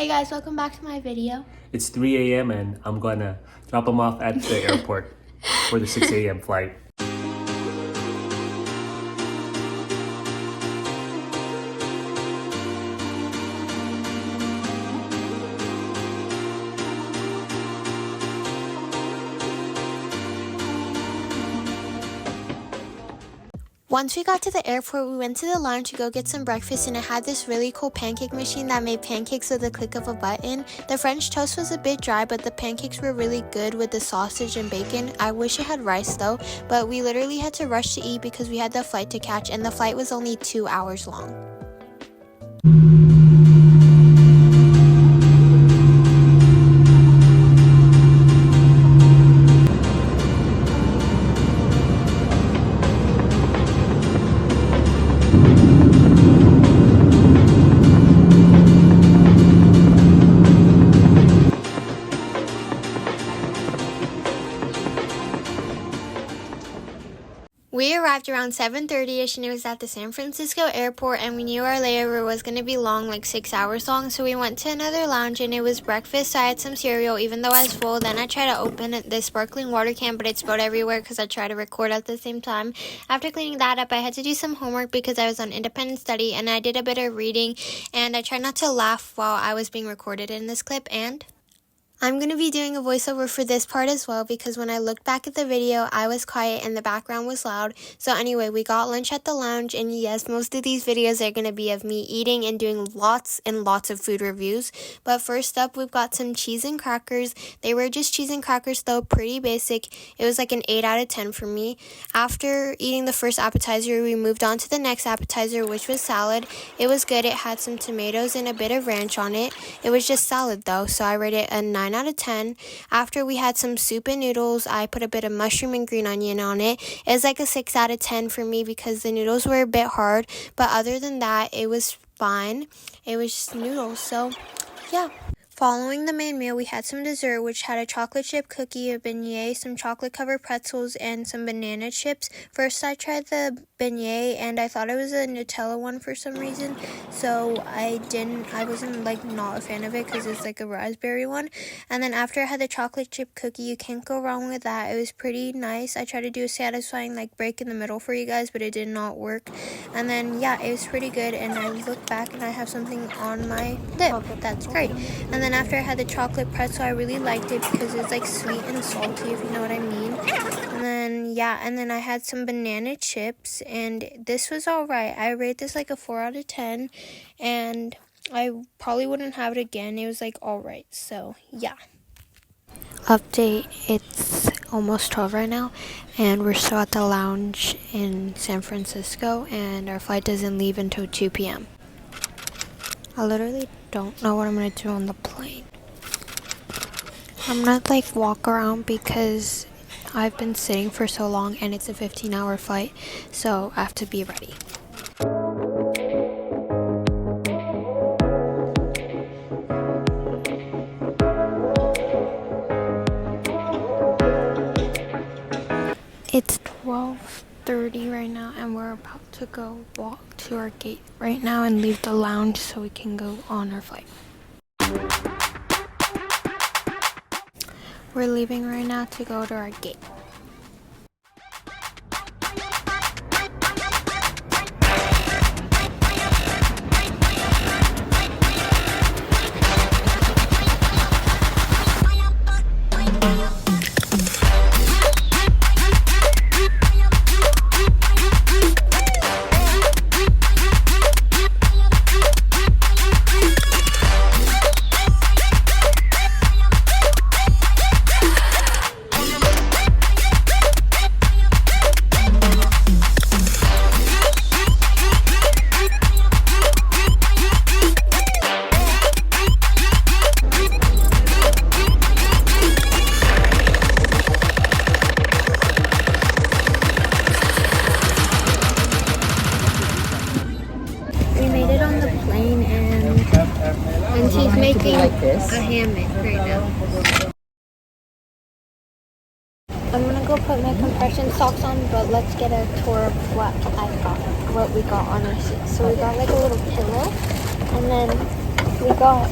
Hey guys, welcome back to my video. It's 3 a.m. and I'm gonna drop them off at the airport for the 6 a.m. flight. Once we got to the airport, we went to the lounge to go get some breakfast, and it had this really cool pancake machine that made pancakes with the click of a button. The French toast was a bit dry, but the pancakes were really good with the sausage and bacon. I wish it had rice though, but we literally had to rush to eat because we had the flight to catch, and the flight was only 2 hours long. We arrived around 7:30ish and it was at the San Francisco airport, and we knew our layover was going to be long, like 6 hours long, so we went to another lounge and it was breakfast, so I had some cereal even though I was full. Then I tried to open the sparkling water can, but it spilled everywhere because I tried to record at the same time. After cleaning that up, I had to do some homework because I was on independent study, and I did a bit of reading, and I tried not to laugh while I was being recorded in this clip. And I'm going to be doing a voiceover for this part as well because when I looked back at the video, I was quiet and the background was loud. So anyway, we got lunch at the lounge, and yes, most of these videos are going to be of me eating and doing lots and lots of food reviews. But first up, we've got some cheese and crackers. They were just cheese and crackers though, pretty basic. It was like an 8 out of 10 for me. After eating the first appetizer, we moved on to the next appetizer, which was salad. It was good. It had some tomatoes and a bit of ranch on it. It was just salad though, so I rated it a 9 out of 10. After we had some soup and noodles, I put a bit of mushroom and green onion on it. It was like a 6 out of 10 for me because the noodles were a bit hard, but other than that, it was fine. It was just noodles, so yeah. Following the main meal, we had some dessert, which had a chocolate chip cookie, a beignet, some chocolate-covered pretzels, and some banana chips. First, I tried the beignet, and I thought it was a Nutella one for some reason, so I wasn't, like, not a fan of it because it's, like, a raspberry one. And then after I had the chocolate chip cookie, you can't go wrong with that. It was pretty nice. I tried to do a satisfying, like, break in the middle for you guys, but it did not work. And then, yeah, it was pretty good, and I look back, and I have something on my lip. That's great. And then after I had the chocolate pretzel, I really liked it because it's like sweet and salty, if you know what I mean. And then yeah, and then I had some banana chips, and this was alright. I rate this like a 4 out of 10, and I probably wouldn't have it again. It was like alright, so yeah. Update, it's almost 12 right now, and we're still at the lounge in San Francisco, and our flight doesn't leave until 2 p.m. I literally don't know what I'm gonna do on the plane. I'm gonna like walk around because I've been sitting for so long and it's a 15-hour flight, so I have to be ready. It's 12:30 right now, and we're about to go walk to our gate right now and leave the lounge so we can go on our flight. We're leaving right now to go to our gate. And she's making a hammock right now. I'm gonna go put my compression socks on, but let's get a tour of what we got on our seat. So we got like a little pillow, and then we got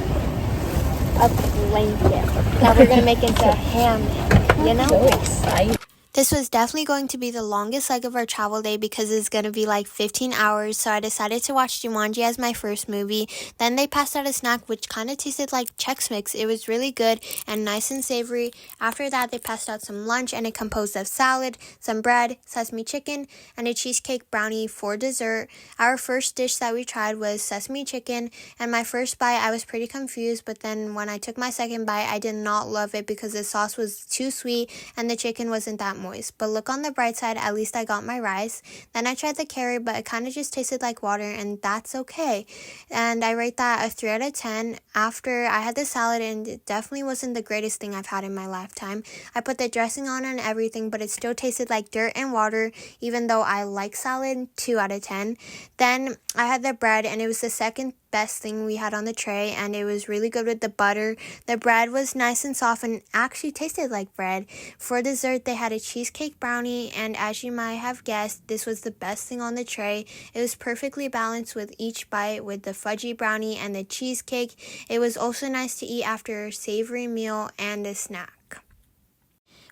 a blanket that we're gonna make into a hammock, you know? So excited. This was definitely going to be the longest leg of our travel day because it's going to be like 15 hours, so I decided to watch Jumanji as my first movie. Then they passed out a snack which kind of tasted like Chex Mix. It was really good and nice and savory. After that, they passed out some lunch, and it composed of salad, some bread, sesame chicken, and a cheesecake brownie for dessert. Our first dish that we tried was sesame chicken, and my first bite I was pretty confused, but then when I took my second bite, I did not love it because the sauce was too sweet and the chicken wasn't that moist. But look on the bright side, at least I got my rice. Then I tried the carrot, but it kind of just tasted like water, and that's okay. And I rate that a 3 out of 10. After I had the salad, and it definitely wasn't the greatest thing I've had in my lifetime. I put the dressing on and everything, but it still tasted like dirt and water, even though I like salad. 2 out of 10. Then I had the bread, and it was the second best thing we had on the tray, and it was really good with the butter. The bread was nice and soft and actually tasted like bread. For dessert, they had a cheesecake brownie, and as you might have guessed, this was the best thing on the tray. It was perfectly balanced with each bite with the fudgy brownie and the cheesecake. It was also nice to eat after a savory meal and a snack.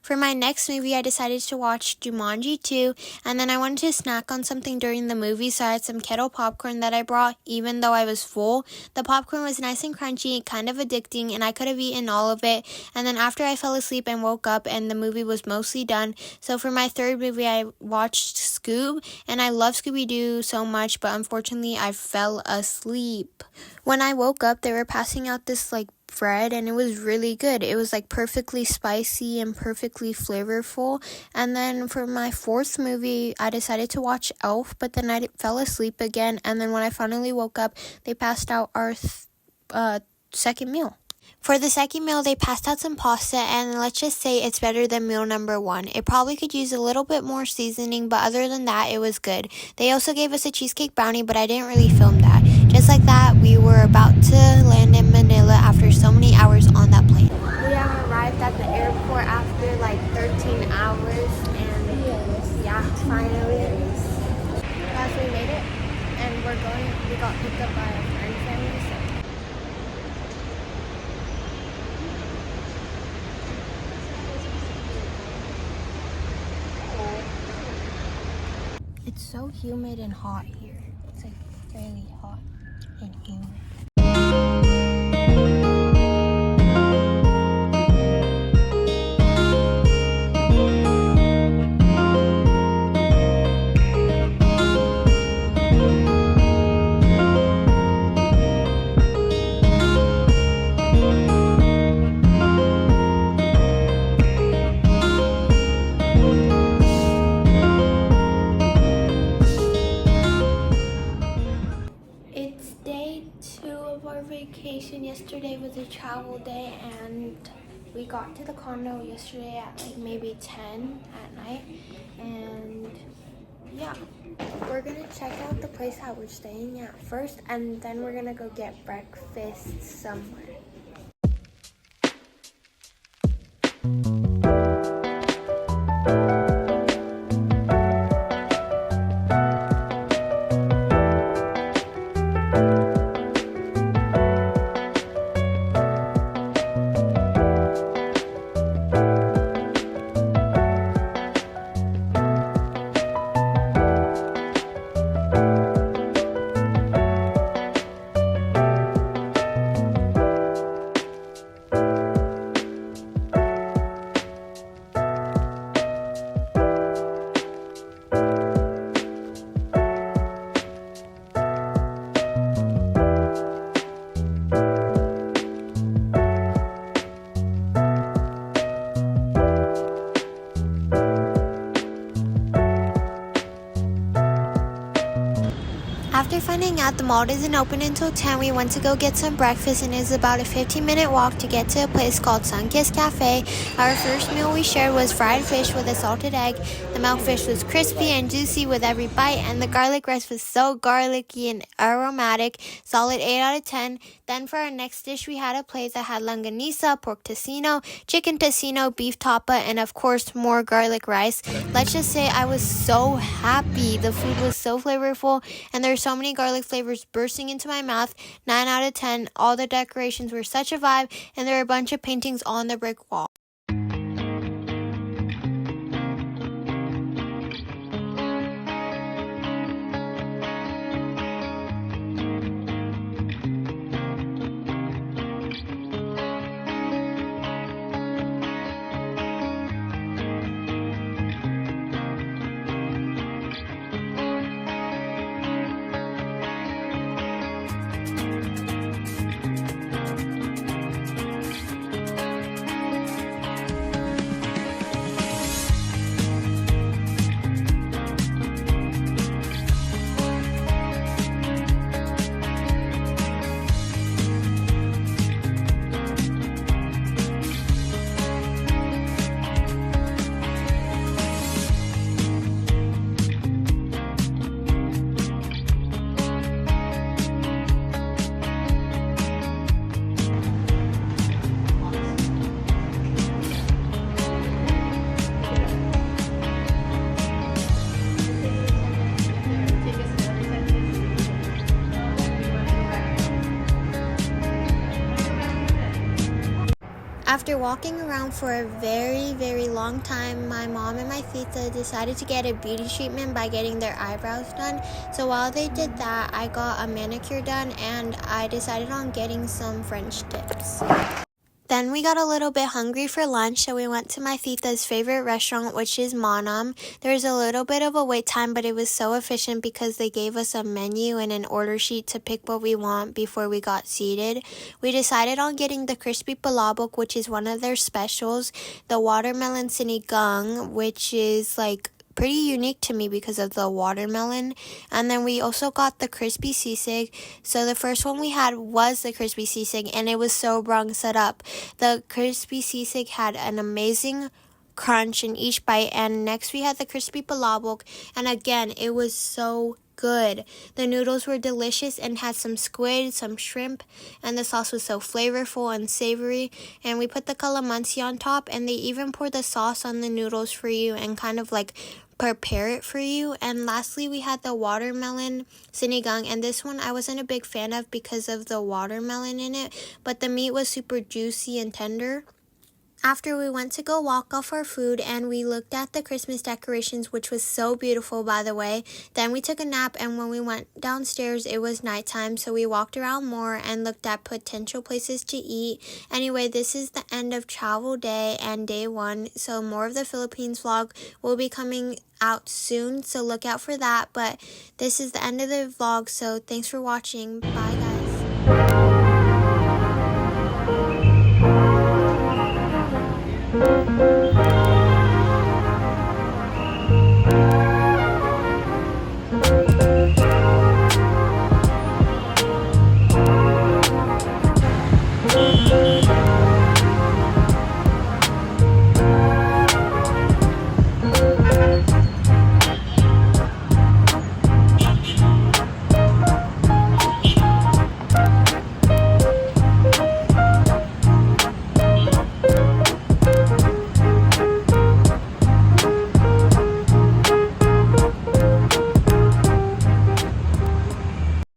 For my next movie, I decided to watch Jumanji 2, and then I wanted to snack on something during the movie, so I had some kettle popcorn that I brought, even though I was full. The popcorn was nice and crunchy, kind of addicting, and I could have eaten all of it. And then after I fell asleep and woke up, and the movie was mostly done. So for my third movie, I watched Scoob, and I love Scooby-Doo so much, but unfortunately, I fell asleep. When I woke up, they were passing out this, bread, and it was really good. It was perfectly spicy and perfectly flavorful. And then for my fourth movie, I decided to watch Elf, but then I fell asleep again, and then when I finally woke up, they passed out our second meal. For the second meal, they passed out some pasta, and let's just say it's better than meal number 1. It probably could use a little bit more seasoning, but other than that, it was good. They also gave us a cheesecake brownie, but I didn't really film that. Just like that, we were about to land in Manila after so many hours on that plane. We have arrived at the airport after 13 hours, and yeah, finally. Guys, we made it, and we got picked up by a friend family, so. It's so humid and hot here. It's really hot and humid. Vacation. Yesterday was a travel day, and we got to the condo yesterday at maybe 10 at night, and yeah, we're gonna check out the place that we're staying at first, and then we're gonna go get breakfast somewhere. After finding out the mall doesn't open until 10, we went to go get some breakfast, and it's about a 15-minute walk to get to a place called Sunkist Cafe. Our first meal we shared was fried fish with a salted egg. The milkfish was crispy and juicy with every bite, and the garlic rice was so garlicky and aromatic. Solid 8 out of 10. Then for our next dish, we had a plate that had longanisa, pork tocino, chicken tocino, beef tapa, and of course more garlic rice. Let's just say I was so happy. The food was so flavorful, and there's so many garlic flavors flavors bursting into my mouth. 9 out of 10. All the decorations were such a vibe, and there were a bunch of paintings on the brick wall. After walking around for a very long time, my mom and my tita decided to get a beauty treatment by getting their eyebrows done. So while they did that, I got a manicure done and I decided on getting some French tips. Then we got a little bit hungry for lunch, so we went to my tita's favorite restaurant, which is Monam. There was a little bit of a wait time, but it was so efficient because they gave us a menu and an order sheet to pick what we want before we got seated. We decided on getting the crispy palabok, which is one of their specials, the watermelon sinigang, which is like pretty unique to me because of the watermelon. And then we also got the crispy sisig. So the first one we had was the crispy sisig, and it was so brang sarap. The crispy sisig had an amazing crunch in each bite, and next we had the crispy palabok, and again it was so good. The noodles were delicious and had some squid, some shrimp, and the sauce was so flavorful and savory. And we put the calamansi on top, and they even poured the sauce on the noodles for you and kind of like prepare it for you. And lastly, we had the watermelon sinigang, and this one I wasn't a big fan of because of the watermelon in it, but the meat was super juicy and tender. After we went to go walk off our food and we looked at the Christmas decorations, which was so beautiful, by the way. Then we took a nap, and when we went downstairs, it was nighttime, so we walked around more and looked at potential places to eat. Anyway, this is the end of travel day and day 1, so more of the Philippines vlog will be coming out soon, so look out for that. But this is the end of the vlog, so thanks for watching. Bye, guys.